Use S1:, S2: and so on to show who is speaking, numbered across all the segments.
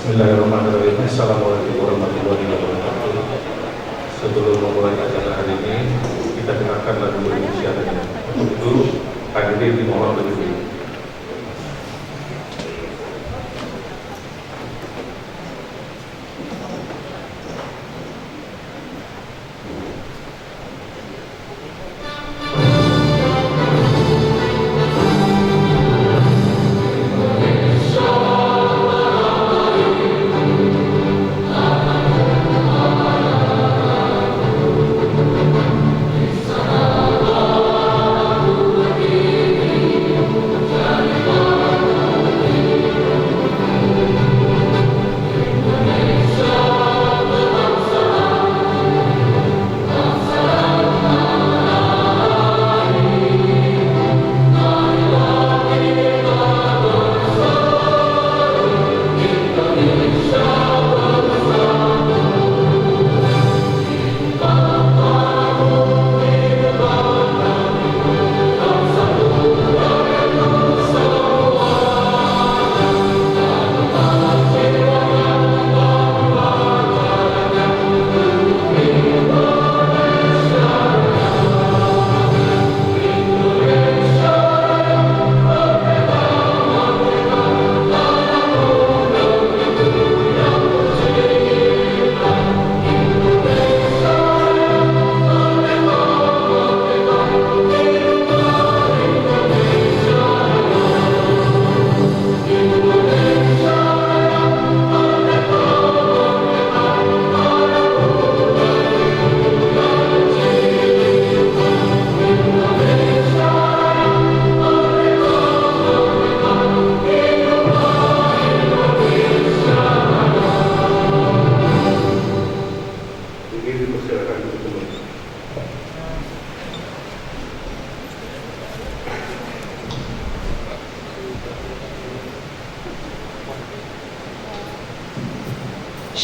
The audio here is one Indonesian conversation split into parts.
S1: Bismillahirrahmanirrahim. Assalamualaikum warahmatullahi wabarakatuh. Sebelum memulai acara hari ini, kita dengarkan lagu Indonesia Raya. Untuk itu, hadirin dimohon berdiri.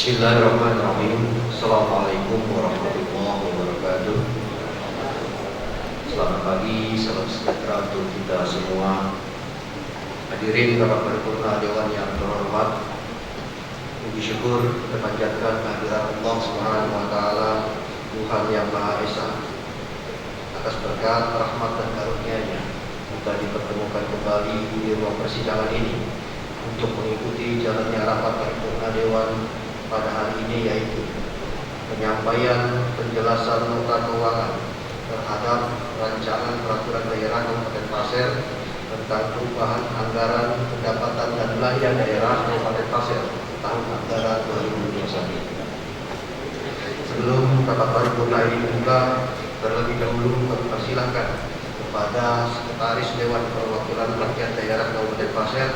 S2: Bismillahirrahmanirrahim. Assalamualaikum warahmatullahi wabarakatuh. Selamat pagi, salam sejahtera untuk kita semua. Hadirin rapat paripurna Dewan yang terhormat, puji syukur kita panjatkan kehadiran Allah Subhanahu wa taala, Tuhan yang Maha Esa, atas berkat, rahmat dan karunia-Nya kita dipertemukan kembali di ruang persidangan ini untuk mengikuti jalannya rapat paripurna Dewan pada hari ini, yaitu penyampaian penjelasan nota keuangan terhadap rancangan peraturan daerah Kabupaten Pasir tentang perubahan anggaran pendapatan dan belanja daerah Kabupaten Pasir tahun anggaran 2021. Sebelum rapat paripurna ini dibuka, terlebih dahulu kami persilahkan kepada Sekretaris Dewan Perwakilan Rakyat Daerah Kabupaten Pasir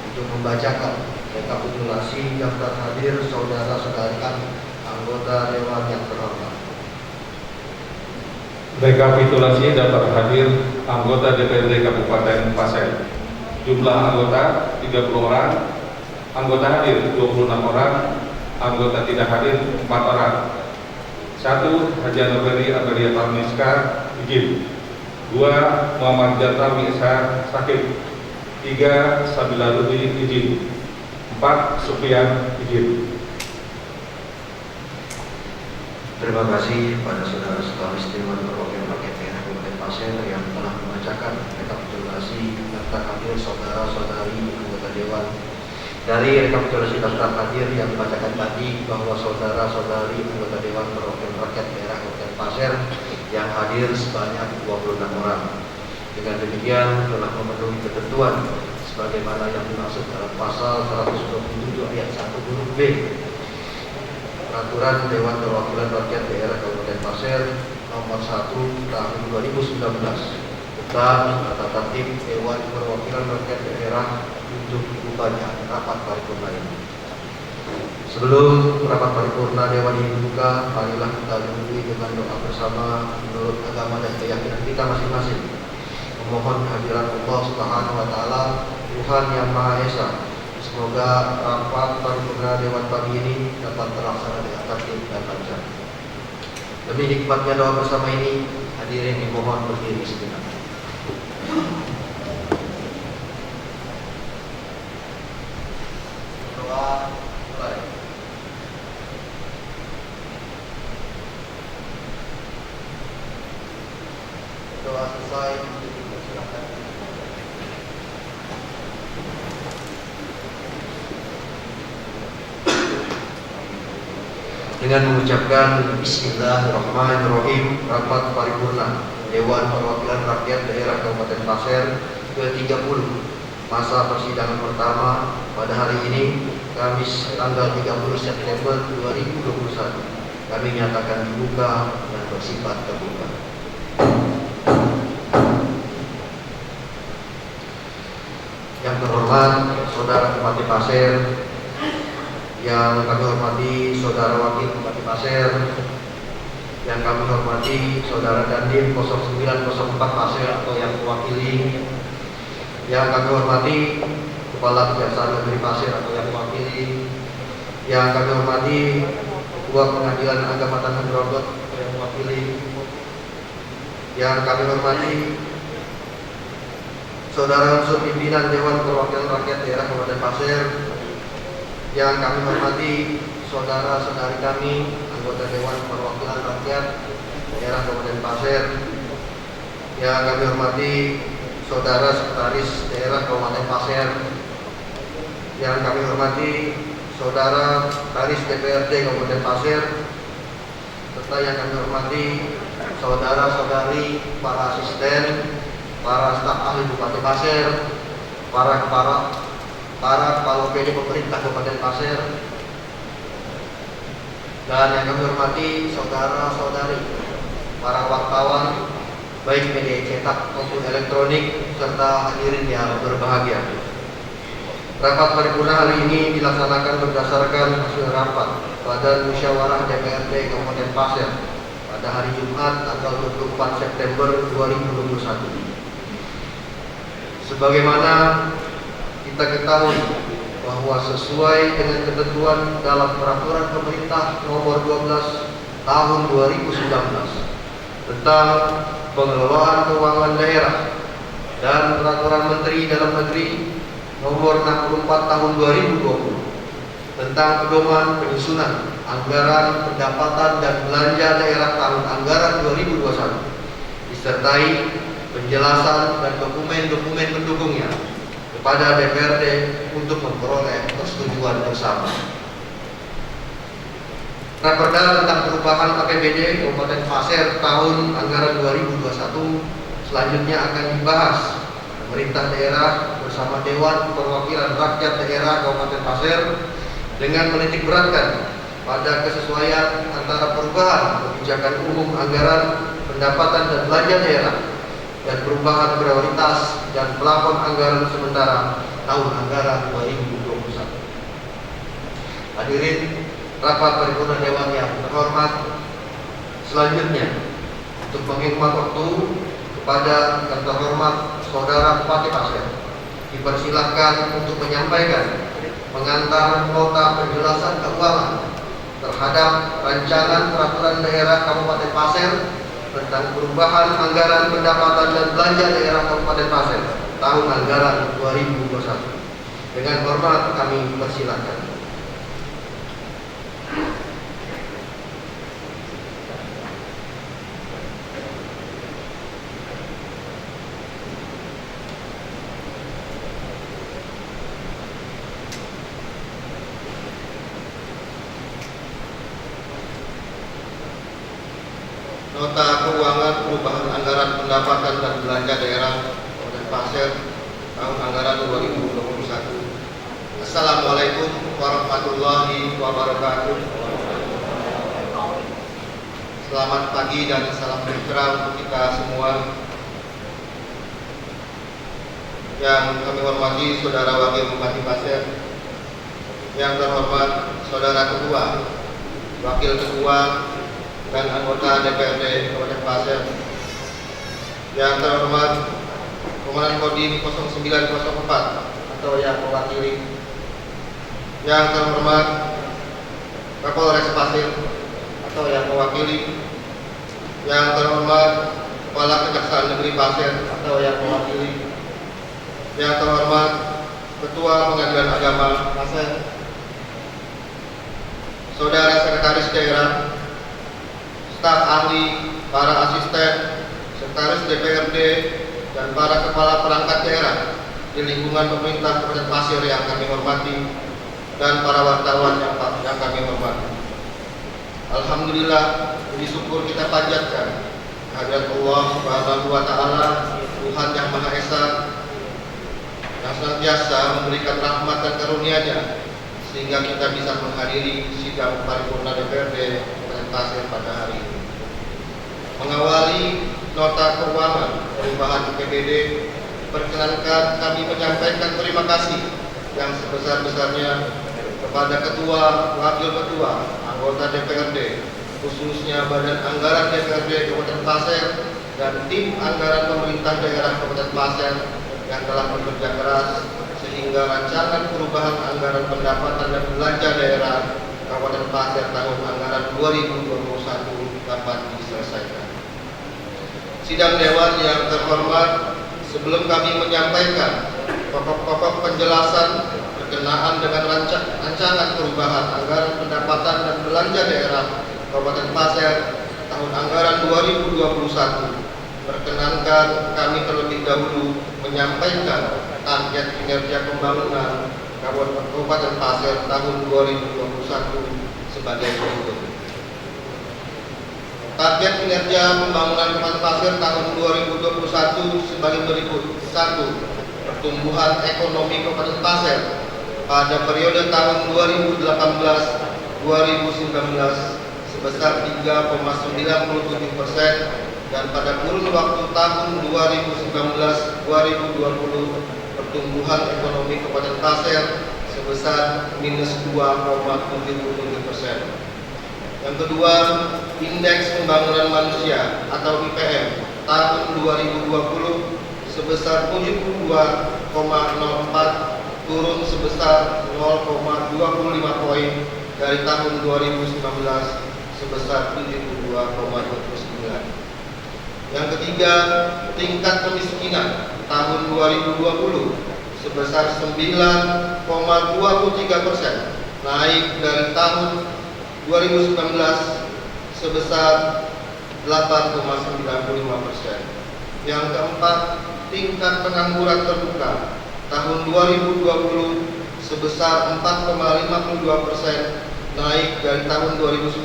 S2: untuk membacakan rekapitulasi daftar hadir saudara-saudara anggota Dewan yang terhormat.
S1: Rekapitulasi daftar hadir anggota DPRD Kabupaten Pasir. Jumlah anggota 30 orang, anggota hadir 26 orang, anggota tidak hadir 4 orang. 1. Haji Noberi Abelia Parmiska, izin. 2. Muhammad Jatra Mi'isa Sakit. 3. Sabila Rudi, izin. 4. Sufian, izin.
S2: Terima kasih pada saudara-saudara Dewan Perwakilan Rakyat Daerah Kabupaten Pasir yang telah membacakan rekapitulasi daftar hadir saudara-saudari anggota Dewan. Dari rekapitulasi daftar hadir yang dibacakan tadi bahwa saudara-saudari anggota Dewan Perwakilan Rakyat Daerah Kabupaten Pasir yang hadir sebanyak 26 orang. Dengan demikian telah memenuhi ketentuan sebagaimana yang dimaksud dalam pasal 127 ayat 1 huruf B Peraturan Dewan Perwakilan Rakyat Daerah Kabupaten Pasir nomor 1 tahun 2019 tentang tata tertib Dewan Perwakilan Rakyat Daerah untuk dibukanya rapat paripurna ini. Sebelum rapat paripurna Dewan ini dibuka, marilah kita dihadiri dengan doa bersama menurut agama dan keyakinan kita masing-masing. Memohon kehadiran Allah Subhanahu wa taala, Tuhan yang Maha Esa. Semoga rapat paripurna Dewan pagi ini dapat terlaksana dengan tertib dan lancar. Demi hikmatnya doa bersama ini, hadirin dimohon berdiri sejenak. Doa mulai. Doa selesai. Dengan mengucapkan Bismillahirrahmanirrahim, rapat paripurna Dewan Perwakilan Rakyat Daerah Kabupaten Pasir ke-30 masa persidangan pertama pada hari ini, Kamis tanggal 30 September 2021 kami nyatakan dibuka dan bersifat terbuka. Yang terhormat Saudara Bupati Pasir, yang kami hormati Saudara Wakil Bupati Pasir, yang kami hormati Saudara Dandim 0904 Pasir atau yang mewakili, yang kami hormati Kepala Kejaksaan Negeri Pasir atau yang mewakili, yang kami hormati Ketua Pengadilan Agama Tanah Grogol atau yang mewakili, yang kami hormati Saudara unsur pimpinan Dewan Perwakilan Rakyat Daerah Kabupaten Pasir, yang kami hormati saudara-saudari kami anggota Dewan Perwakilan Rakyat Daerah Kabupaten Pasir, yang kami hormati saudara sekretaris daerah Kabupaten Pasir, yang kami hormati saudara sekretaris DPRD Kabupaten Pasir, serta yang kami hormati saudara-saudari para asisten, para staf ahli Bupati Pasir, para kepala PD pemerintah Kabupaten Pasir, dan yang kami hormati saudara-saudari para wartawan baik media cetak maupun elektronik serta hadirin yang berbahagia. Rapat paripurna hari ini dilaksanakan berdasarkan hasil rapat Badan Musyawarah DPRD Kabupaten Pasir pada hari Jumat tanggal 24 September 2021. Sebagaimana kita ketahui bahwa sesuai dengan ketentuan dalam Peraturan Pemerintah Nomor 12 Tahun 2019 tentang pengelolaan keuangan daerah dan Peraturan Menteri Dalam Negeri Nomor 64 Tahun 2020 tentang pedoman penyusunan anggaran pendapatan dan belanja daerah tahun anggaran 2021 disertai penjelasan dan dokumen-dokumen pendukungnya kepada DPRD untuk memperoleh persetujuan bersama. Raperda tentang perubahan APBD Kabupaten Pasir tahun anggaran 2021 selanjutnya akan dibahas pemerintah daerah bersama Dewan Perwakilan Rakyat Daerah Kabupaten Pasir dengan menitik beratkan pada kesesuaian antara perubahan kebijakan umum anggaran pendapatan dan belanja daerah dan perubahan prioritas dan plafon anggaran sementara tahun anggaran 2021. Hadirin rapat paripurna Dewan yang terhormat, selanjutnya untuk menghemat waktu kepada yang terhormat Saudara Bupati Pasir dipersilahkan untuk menyampaikan pengantar nota penjelasan keuangan terhadap rancangan peraturan daerah Kabupaten Pasir tentang perubahan anggaran pendapatan dan belanja daerah Kabupaten Pasir tahun anggaran 2021. Dengan hormat kami persilakan. Nota Keuangan Perubahan Anggaran Pendapatan dan Belanja Daerah Kabupaten Pasir tahun anggaran 2021. Assalamualaikum warahmatullahi wabarakatuh. Selamat pagi dan salam sejahtera untuk kita semua. Yang kami hormati Saudara Wakil Bupati Pasir, yang terhormat Saudara Ketua, Wakil Ketua, dan anggota DPRD Kabupaten Pasir, yang terhormat Komandan Kodim 0904 atau yang mewakili, yang terhormat Kapolres Pasir atau yang mewakili, yang terhormat Kepala Kejaksaan Negeri Pasir atau yang mewakili, yang terhormat Ketua Pengadilan Agama Pasir, Saudara Sekretaris Daerah, staf ahli, para asisten, sekretaris DPRD, dan para kepala perangkat daerah di lingkungan pemerintah Kabupaten Pasir yang kami hormati, dan para wartawan yang kami hormati. Alhamdulillah, puji syukur kita panjatkan kehadirat Allah Subhanahu wa Ta'ala, Tuhan yang Maha Esa, yang senantiasa memberikan rahmat dan karunia-Nya sehingga kita bisa menghadiri sidang paripurna DPRD Kabupaten Pasir pada hari ini. Mengawali nota keuangan perubahan PBD, perkenankan kami menyampaikan terima kasih yang sebesar-besarnya kepada Ketua, Wakil Ketua, anggota DPRD, khususnya Badan Anggaran DPRD Kabupaten Pasir dan tim anggaran pemerintah daerah Kabupaten Pasir yang telah bekerja keras sehingga rancangan perubahan anggaran pendapatan dan belanja daerah Kabupaten Pasir tahun anggaran 2021 dapat diselesaikan. Sidang Dewan yang terhormat, sebelum kami menyampaikan pokok-pokok penjelasan berkenaan dengan rancangan perubahan anggaran pendapatan dan belanja daerah Kabupaten Pasir tahun anggaran 2021, perkenankan kami terlebih dahulu menyampaikan target kinerja pembangunan Kabupaten Pasir tahun 2021 sebagai berikut. Target kinerja pembangunan Kabupaten Pasir tahun 2021 sebagai berikut. 1. Pertumbuhan ekonomi Kabupaten Pasir pada periode tahun 2018-2019 sebesar 3,97% dan pada kurun waktu tahun 2019-2020 pertumbuhan ekonomi Kabupaten Pasir sebesar minus 2,77%. Yang kedua, Indeks Pembangunan Manusia atau IPM tahun 2020 sebesar 72,04, turun sebesar 0,25 poin dari tahun 2019 sebesar 72,29. Yang ketiga, tingkat kemiskinan tahun 2020 sebesar 9,23%, naik dari tahun 2019 sebesar 8,95%. Yang keempat, tingkat pengangguran terbuka tahun 2020 sebesar 4,52%, naik dari tahun 2019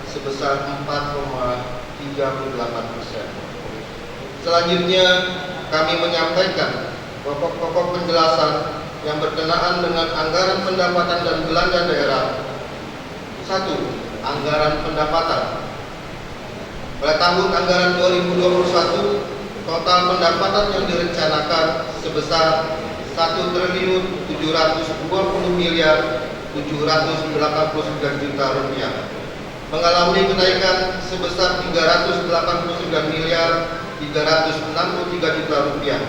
S2: sebesar 4,38%. Selanjutnya, kami menyampaikan pokok-pokok penjelasan yang berkenaan dengan anggaran pendapatan dan belanja daerah. 1. Anggaran pendapatan. Pada tahun anggaran 2021, total pendapatan yang direncanakan sebesar 1.720.789 rupiah, mengalami kenaikan sebesar 389.363 juta rupiah,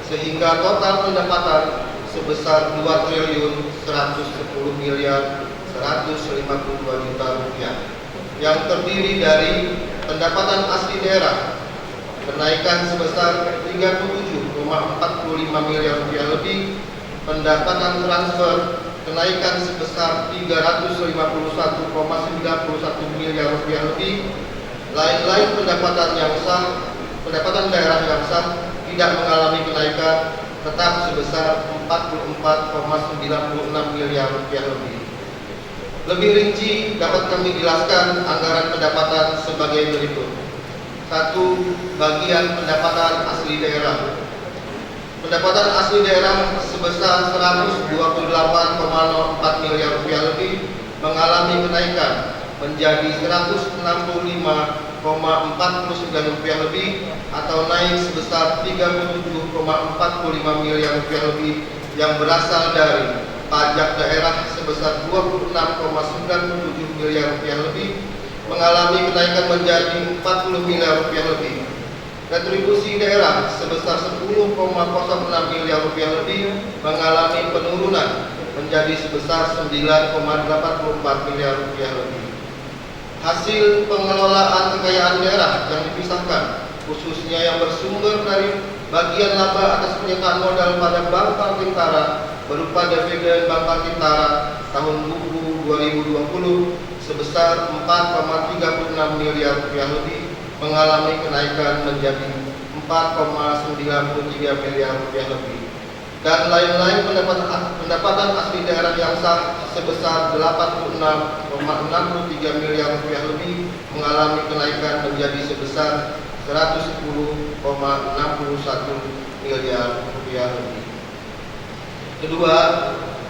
S2: sehingga total pendapatan sebesar 2.110.152 juta rupiah, yang terdiri dari pendapatan asli daerah kenaikan sebesar 37,45 miliar rupiah lebih, pendapatan transfer kenaikan sebesar 351,91 miliar rupiah lebih, lain-lain pendapatan yang sah, pendapatan daerah yang sah tidak mengalami kenaikan, tetap sebesar 44,96 miliar rupiah lebih. Lebih rinci dapat kami jelaskan anggaran pendapatan sebagai berikut. Satu, bagian pendapatan asli daerah. Pendapatan asli daerah sebesar 128,04 miliar rupiah lebih mengalami kenaikan menjadi 165,49 rupiah lebih atau naik sebesar 37,45 miliar rupiah lebih yang berasal dari pajak daerah sebesar 26,97 miliar rupiah lebih mengalami kenaikan menjadi 40 miliar rupiah lebih. Retribusi daerah sebesar 10,06 miliar rupiah lebih mengalami penurunan menjadi sebesar 9,84 miliar rupiah lebih. Hasil pengelolaan kekayaan daerah yang dipisahkan, khususnya yang bersumber dari bagian laba atas penyertaan modal pada Bank Kaltentara berupa dividen Bank Kaltentara tahun buku 2020 sebesar 4,36 miliar rupiah lebih mengalami kenaikan menjadi 4,93 miliar rupiah lebih. Dan lain-lain pendapatan asli daerah yang sah sebesar 86,63 miliar rupiah lebih mengalami kenaikan menjadi sebesar 110,61 miliar rupiah lebih. Kedua,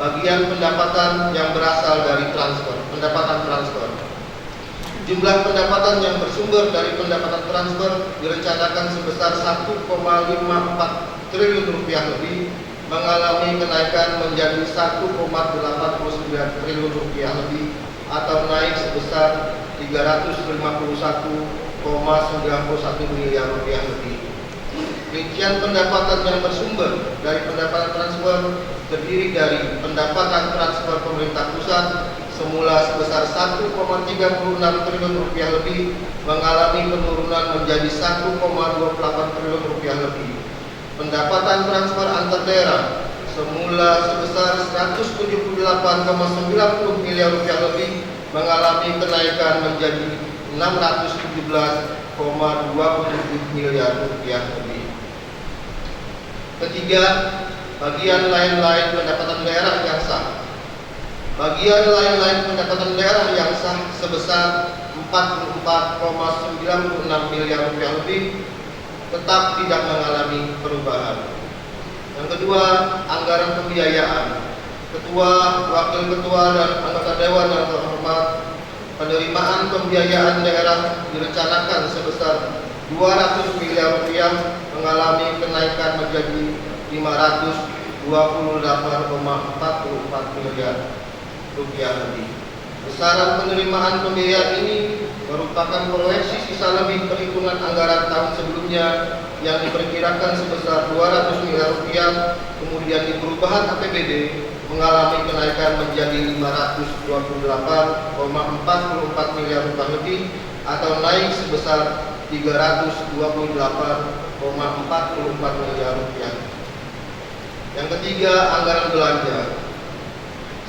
S2: bagian pendapatan yang berasal dari transfer, pendapatan transfer. Jumlah pendapatan yang bersumber dari pendapatan transfer direncanakan sebesar 1,54 triliun rupiah lebih mengalami kenaikan menjadi 1,89 triliun rupiah lebih atau naik sebesar 351,91 miliar rupiah lebih. Rincian pendapatan yang bersumber dari pendapatan transfer terdiri dari pendapatan transfer pemerintah pusat semula sebesar 1,36 triliun rupiah lebih mengalami penurunan menjadi 1,28 triliun rupiah lebih. Pendapatan transfer antar daerah semula sebesar 178,90 miliar rupiah lebih mengalami kenaikan menjadi 617,27 miliar rupiah lebih. Ketiga, bagian lain-lain pendapatan daerah yang sah. Bagian lain-lain pendapatan daerah yang sah sebesar 44,96 miliar rupiah lebih tetap tidak mengalami perubahan. Yang kedua, anggaran pembiayaan. Ketua, wakil ketua, dan anggota dewan yang terhormat, penerimaan pembiayaan daerah direncanakan sebesar 200 miliar rupiah mengalami kenaikan menjadi 528,44 miliar rupiah lebih. Besaran penerimaan pembiayaan ini merupakan proyeksi sisa lebih perhitungan anggaran tahun sebelumnya yang diperkirakan sebesar 200 miliar rupiah, kemudian di perubahan APBD mengalami kenaikan menjadi 528,44 miliar rupiah lebih atau naik sebesar 328,44 miliar rupiah. Yang ketiga, anggaran belanja.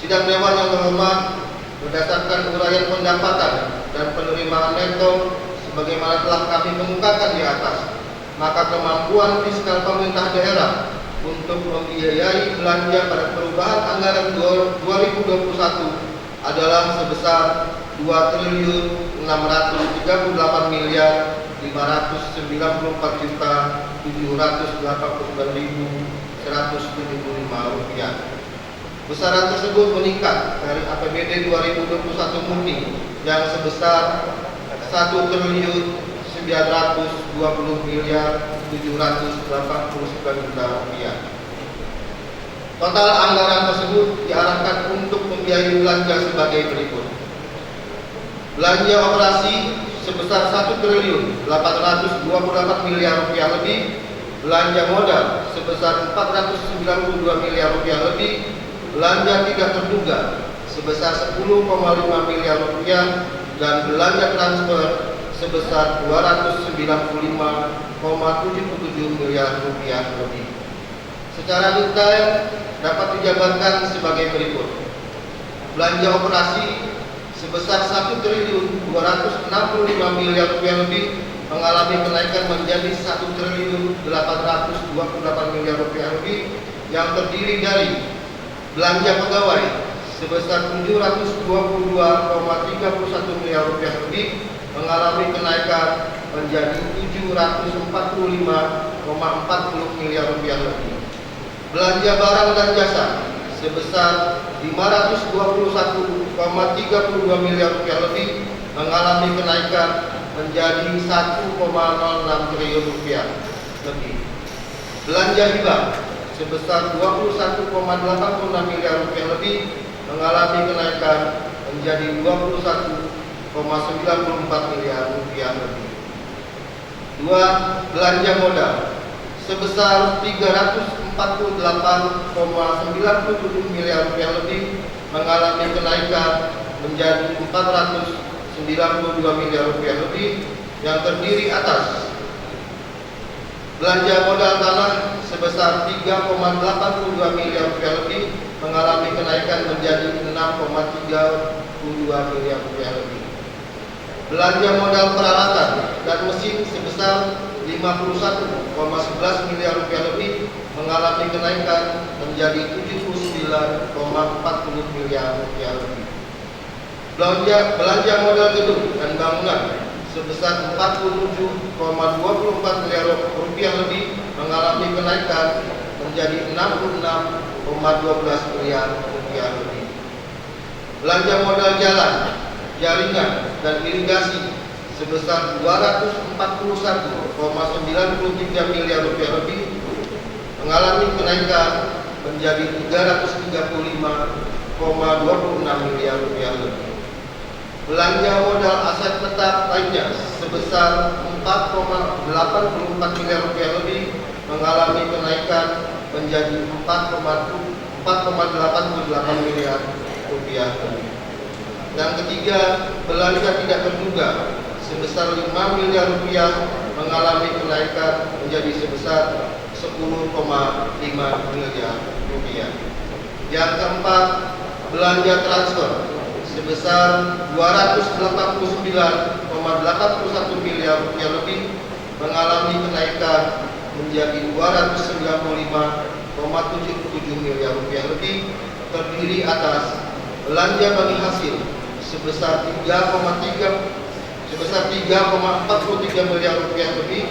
S2: Sidang Dewan yang terhormat, berdasarkan uraian pendapatan dan penerimaan neto sebagaimana telah kami kemukakan di atas, maka kemampuan fiskal pemerintah daerah untuk membiayai belanja pada perubahan anggaran 2021 adalah sebesar 2.634.789.175 rupiah. Besaran tersebut meningkat dari APBD 2021 murni yang sebesar 1.920.789 juta rupiah. Total anggaran tersebut diarahkan untuk membiayai belanja sebagai berikut. Belanja operasi sebesar 1.828 miliar rupiah lebih, belanja modal sebesar 492 miliar rupiah lebih, belanja tidak terduga sebesar 10,5 miliar rupiah, dan belanja transfer sebesar 295,77 miliar rupiah lebih. Secara detail dapat dijabarkan sebagai berikut. Belanja operasi sebesar 1.265 miliar rupiah lebih mengalami kenaikan menjadi 1.828 miliar rupiah lebih yang terdiri dari belanja pegawai sebesar 722,31 miliar rupiah lebih mengalami kenaikan menjadi 745,40 miliar rupiah lebih. Belanja barang dan jasa sebesar 521,32 miliar rupiah lebih mengalami kenaikan menjadi 1,06 triliun rupiah lebih. Belanja hibah sebesar 21,86 miliar rupiah lebih mengalami kenaikan menjadi 21,94 miliar rupiah lebih. 2. Belanja modal sebesar 348,97 miliar rupiah lebih mengalami kenaikan menjadi 492 miliar rupiah lebih, yang terdiri atas belanja modal tanah sebesar 3,82 miliar rupiah lebih mengalami kenaikan menjadi 6,32 miliar rupiah lebih. Belanja modal peralatan dan mesin sebesar 51,11 miliar rupiah lebih mengalami kenaikan menjadi 79,40 miliar rupiah lebih. Belanja modal gedung dan bangunan sebesar 47,24 miliar rupiah lebih mengalami kenaikan menjadi 66,12 miliar rupiah lebih. Belanja modal jalan, jaringan dan irigasi sebesar 241,93 miliar rupiah lebih mengalami kenaikan menjadi 335,26 miliar rupiah lebih. Belanja modal aset tetap lainnya sebesar 4,84 miliar rupiah lebih mengalami kenaikan menjadi 4,88 miliar rupiah lebih. Yang ketiga, belanja tidak terduga sebesar 5 miliar rupiah mengalami kenaikan menjadi sebesar 10,5 miliar rupiah. Yang keempat, belanja transfer sebesar 289,81 miliar rupiah lebih mengalami kenaikan menjadi 295,77 miliar rupiah lebih, terdiri atas belanja bagi hasil sebesar 3,43 miliar rupiah lebih,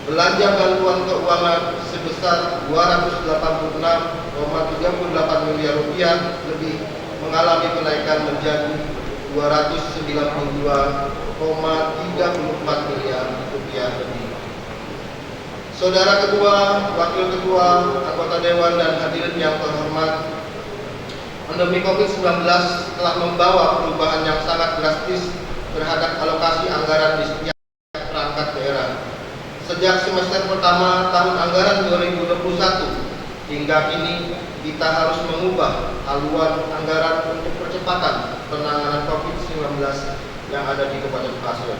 S2: belanja bantuan keuangan sebesar 286,38 miliar rupiah lebih mengalami kenaikan menjadi 292,34 miliar rupiah lebih. Saudara Ketua, Wakil Ketua, anggota Dewan dan hadirin yang terhormat, pandemi COVID-19 telah membawa perubahan yang sangat drastis terhadap alokasi anggaran di setiap perangkat daerah. Sejak semester pertama tahun anggaran 2021 hingga kini, kita harus mengubah haluan anggaran untuk percepatan penanganan COVID-19 yang ada di Kabupaten Pasir.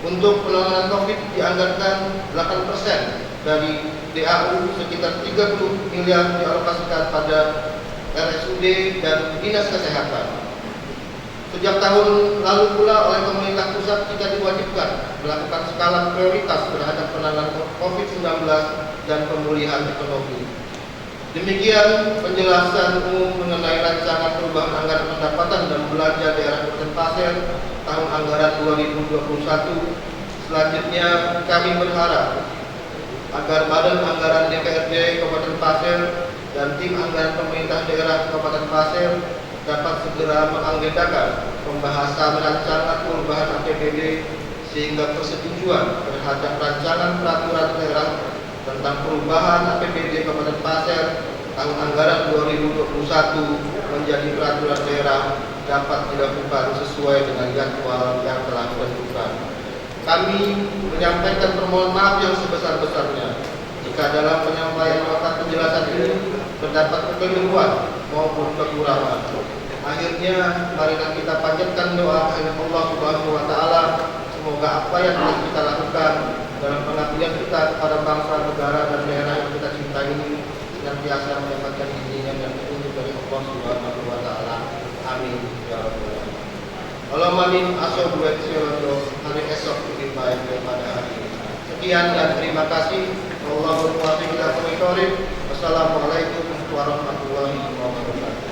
S2: Untuk penanganan COVID dianggarkan 8% dari DAU sekitar 30 miliar dialokasikan pada RSUD dan Dinas Kesehatan. Sejak tahun lalu pula oleh pemerintah pusat kita diwajibkan melakukan skala prioritas terhadap penanganan COVID-19 dan pemulihan ekonomi. Demikian penjelasan umum mengenai rancangan perubahan anggaran pendapatan dan belanja daerah Kabupaten Pasir tahun anggaran 2021. Selanjutnya kami berharap agar Badan Anggaran DPRD Kabupaten Pasir dan tim anggaran pemerintah daerah Kabupaten Pasir dapat segera mengagendakan pembahasan rancangan perubahan APBD sehingga persetujuan terhadap rancangan peraturan daerah tentang perubahan APBD Kabupaten Pasir tahun anggaran 2021 menjadi peraturan daerah dapat dilakukan sesuai dengan jadwal yang telah ditentukan. Kami menyampaikan permohonan maaf yang sebesar-besarnya jika dalam penyampaian nota penjelasan ini terdapat kekeliruan maupun kekurangan. Akhirnya, marilah kita panjatkan doa kepada Allah Subhanahu wa Ta'ala. Semoga apa yang telah kita lakukan dalam pengabdian kita kepada bangsa, negara, dan daerah yang kita cintai ini senantiasa mendapatkan bimbingan dan petunjuk dari Allah Subhanahu wa Ta'ala. Amin ya rabbal alamin. Allahumma amin. Hari esok lebih baik daripada hari ini. Sekian dan terima kasih. Wallahul muwaffiq ila aqwamit thoriq. Wassalamualaikum warahmatullahi wabarakatuh.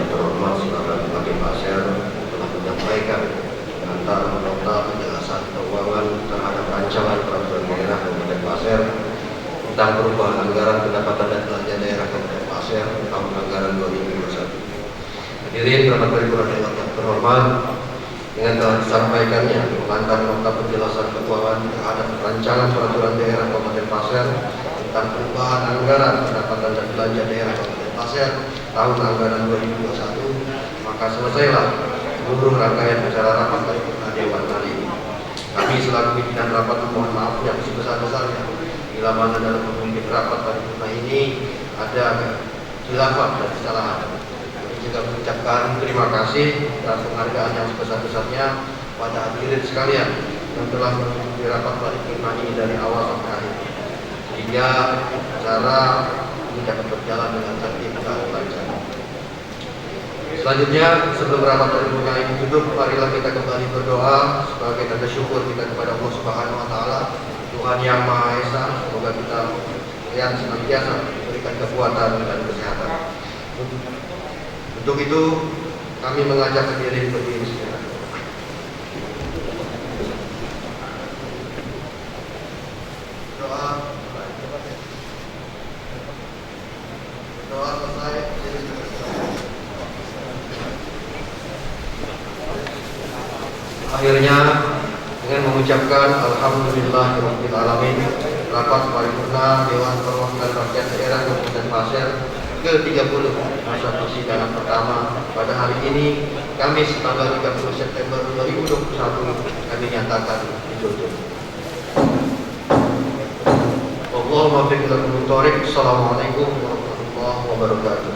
S2: terhormat Saudara Bupati Pasir telah menyampaikan antara nota penjelasan keuangan terhadap rancangan peraturan daerah Kabupaten Pasir tentang perubahan anggaran pendapatan dan belanja daerah Kabupaten Pasir tahun anggaran 2021. Hadirin rapat paripurna dewan yang terhormat, dengan telah disampaikannya pengantar nota penjelasan keuangan terhadap rancangan peraturan daerah Kabupaten Pasir tentang perubahan anggaran pendapatan dan belanja daerah Kabupaten Pasir tahun anggaran 2021, maka selesailah seluruh rangkaian acara rapat paripurna dewan hari ini. Kami selaku pimpinan rapat mohon maaf yang sebesar-besarnya bila mana dalam memimpin rapat paripurna ini ada khilafah dan kesalahan. Kami juga mengucapkan terima kasih dan penghargaan yang sebesar-besarnya pada hadirin sekalian yang telah mengikuti rapat paripurna ini dari awal sampai akhir, sehingga acara ini dapat berjalan dengan tertib dan lancar. Selanjutnya, sebelum rapat paripurna ini tutup, marilah kita kembali berdoa sebagai tanda syukur kita kepada Allah Subhanahu wa taala, Tuhan Yang Maha Esa. Semoga kita yang senantiasa diberikan kekuatan dan kesehatan. Untuk itu, kami mengajak hadirin berdiri sejenak. Doa selesai. Akhirnya dengan mengucapkan Alhamdulillahirabbil alamin, rapat paripurna Dewan Perwakilan Rakyat Daerah Kabupaten Pasir ke-30 masa persidangan pertama pada hari ini Kamis tanggal 30 September 2021 kami nyatakan ditutup. Allahumma fiqh lakum thoriq. Assalamualaikum warahmatullahi wabarakatuh.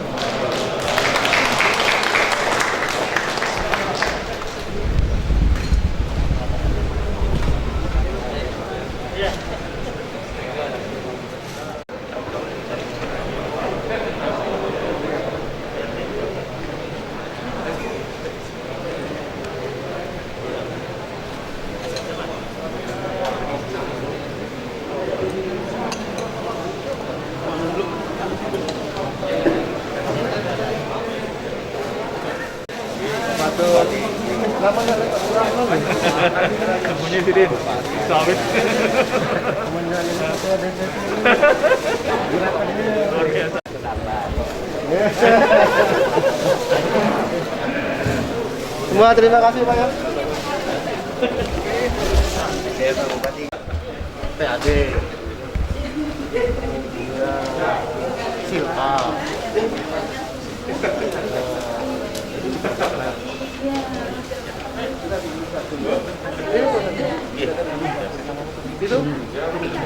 S3: Punya sini, sawit. Luar biasa.
S4: Semua terima kasih Pak ya. PAD Silpa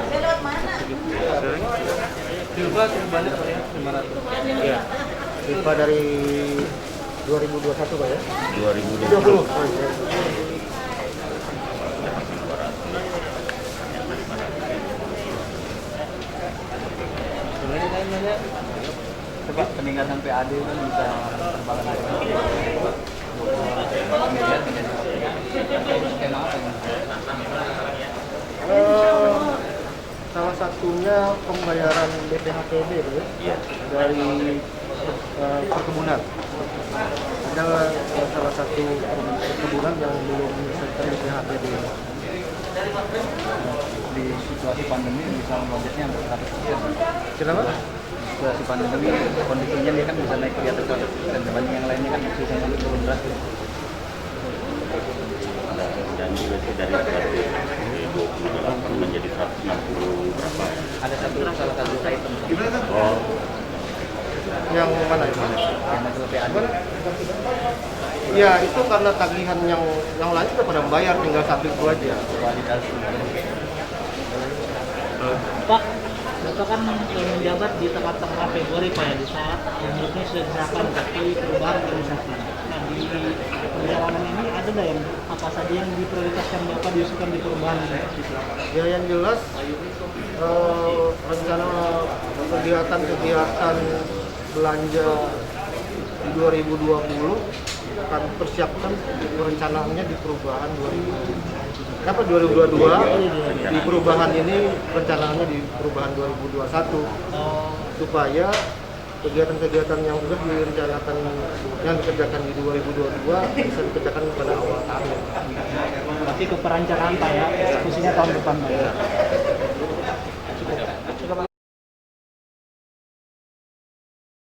S4: itu lewat mana? Silpa banyak Pak ya, 500. Iya. Silpa dari 2021 Pak ya? 2020. Coba peningkatan PAD kan bisa salah satunya pembayaran BPHPB ya, dari perkebunan. Ada salah satu perkebunan yang belum menyelesaikan BPHPB. Di situasi pandemi bisa melonjaknya hampir 100%. Kenapa? Situasi pandemi kondisinya dia kan bisa naik di atas 100% dibanding yang lainnya kan bisa sampai turun drastis.
S5: Dan juga dari 128 menjadi 160 berapa?
S4: Ada salah satu item.
S5: Oh,
S4: Yang mana itu? Yang masalah PAD. Ya itu karena tagihan yang lain sudah pada membayar, tinggal satu itu aja. Validasi.
S6: Pak, Bapak kan menjabat di tengah-tengah Februari Pak ya, di saat umurnya sudah disahkan tapi perubahan belum disahkan. Nah di perjalanan ini ada nggak yang apa saja yang diprioritaskan Bapak diusulkan di perubahan ini?
S4: Ya yang jelas rencana kegiatan belanja di 2020 akan persiapkan perencanaannya di perubahan 2022 di perubahan ini rencanaannya di perubahan 2021 supaya kegiatan-kegiatan yang sudah direncanakan yang dikerjakan di 2022 bisa dikerjakan pada awal tahun.
S6: Berarti ke perencanaan Pak ya, eksekusinya tahun depan Pak ya.